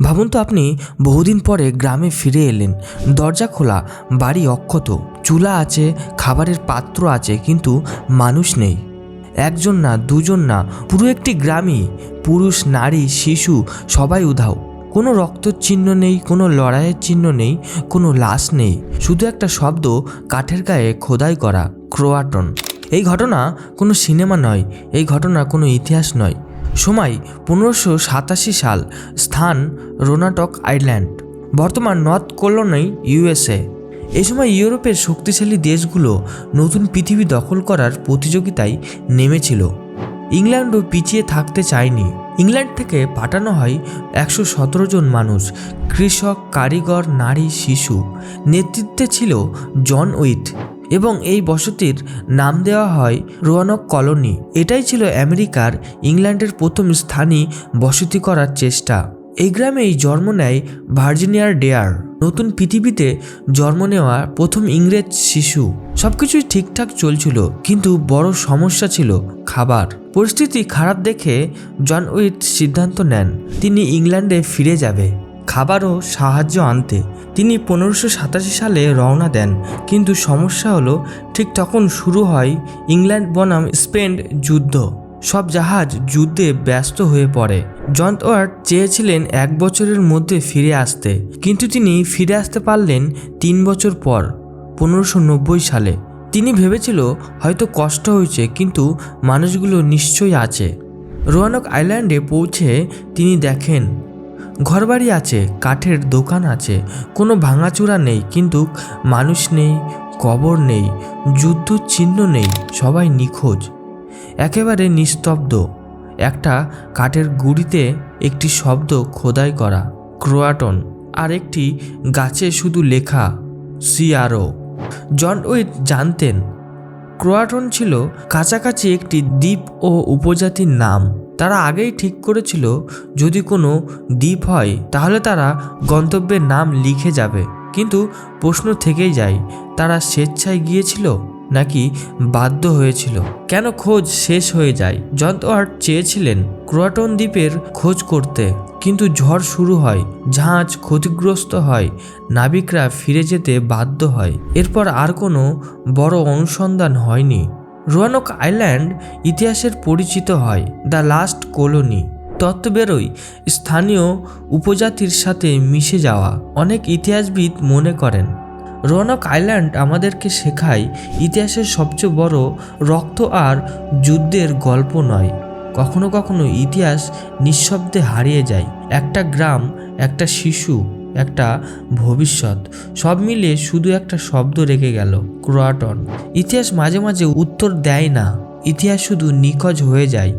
ভাবুন তো, আপনি বহুদিন পরে গ্রামে ফিরে এলেন। দরজা খোলা, বাড়ি অক্ষত, চুলা আছে, খাবারের পাত্র আছে, কিন্তু মানুষ নেই। একজন না, দুজন না, পুরো একটি গ্রামই, পুরুষ, নারী, শিশু সবাই উধাও। কোনো রক্তের চিহ্ন নেই, কোনো লড়াইয়ের চিহ্ন নেই, কোনো লাশ নেই, শুধু একটা শব্দ কাঠের গায়ে খোদাই করা, ক্রোয়াটন। এই ঘটনা কোনো সিনেমা নয়, এই ঘটনা কোনো ইতিহাস নয়। সময় 1587 সাল, স্থান রোনাটক আইল্যান্ড, বর্তমান নর্থ ক্যারোলিনা, USA। এই সময় ইউরোপের শক্তিশালী দেশগুলো নতুন পৃথিবী দখল করার প্রতিযোগিতায় নেমেছিল। ইংল্যান্ডও পিছিয়ে থাকতে চায়নি। ইংল্যান্ড থেকে পাঠানো হয় 117 জন মানুষ, কৃষক, কারিগর, নারী, শিশু। নেতৃত্বে ছিল জন উইথ, এবং এই বসতির নাম দেওয়া হয় রোয়ানক কলোনি। এটাই ছিল আমেরিকার ইংল্যান্ডের প্রথম স্থানীয় বসতি করার চেষ্টা। এই গ্রামেই জন্ম নেয় ভার্জিনিয়ার ডেয়ার, নতুন পৃথিবীতে জন্ম নেওয়া প্রথম ইংরেজ শিশু। সবকিছুই ঠিকঠাক চলছিল, কিন্তু বড় সমস্যা ছিল খাবার। পরিস্থিতি খারাপ দেখে জন উইথ সিদ্ধান্ত নেন তিনি ইংল্যান্ডে ফিরে যাবে, খাবার ও সাহায্য আনতে। তিনি 1587 সালে রওনা দেন, কিন্তু সমস্যা হলো ঠিক তখন শুরু হয় ইংল্যান্ড বনাম স্পেন যুদ্ধ। সব জাহাজ যুদ্ধে ব্যস্ত হয়ে পড়ে। জন উইথ চেয়েছিলেন 1 বছরের মধ্যে ফিরে আসতে, কিন্তু তিনি ফিরে আসতে পারলেন 3 বছর পর, 1590 সালে। তিনি ভেবেছিল হয়তো কষ্ট হয়েছে, কিন্তু মানুষগুলো নিশ্চয়ই আছে। রোয়ানক আইল্যান্ডে পৌঁছে তিনি দেখেন ঘরবাড়ি আছে, কাঠের দোকান আছে, কোনো ভাঙাচূড়া নেই, কিন্তু মানুষ নেই, কবর নেই, যুদ্ধ চিহ্ন নেই, সবাই নিখোঁজ, একেবারে নিস্তব্ধ। একটা কাঠের গুঁড়িতে একটি শব্দ খোদাই করা, ক্রোয়াটন, আর একটি গাছে শুধু লেখা CRO। জন উইথ জানতেন ক্রোয়াটন ছিল কাছাকাছি একটি দ্বীপ ও উপজাতির নাম। তারা আগেই ঠিক করেছিল যদি কোনো দ্বীপ হয় তাহলে তারা গন্তব্যের নাম লিখে যাবে। কিন্তু প্রশ্ন থেকেই যায়, তারা স্বেচ্ছায় গিয়েছিল নাকি বাধ্য হয়েছিল? কেন খোঁজ শেষ হয়ে যায়? জন উইথ চেয়েছিলেন ক্রোয়াটন দ্বীপের খোঁজ করতে, কিন্তু ঝড় শুরু হয়, জাহাজ ক্ষতিগ্রস্ত হয়, নাবিকরা ফিরে যেতে বাধ্য হয়। এরপর আর কোনো বড় অনুসন্ধান হয়নি। রোয়ানক আইল্যান্ড ইতিহাসের পরিচিত হয় দ্য লাস্ট কলোনি। তত্ত্ব বেরোয় স্থানীয় উপজাতির সাথে মিশে যাওয়া। অনেক ইতিহাসবিদ মনে করেন রোয়ানক আইল্যান্ড আমাদেরকে শেখায় ইতিহাসের সবচেয়ে বড় রক্ত আর যুদ্ধের গল্প নয়। কখনো কখনো ইতিহাস নিঃশব্দে হারিয়ে যায়। একটা গ্রাম, একটা শিশু, একটা ভবিষ্যৎ, সব মিলিয়ে শুধু একটা শব্দ রেখে গেল, ক্রোয়াটন। ইতিহাস মাঝে মাঝে উত্তর দেয় না, ইতিহাস শুধু নিখোঁজ হয়ে যায়।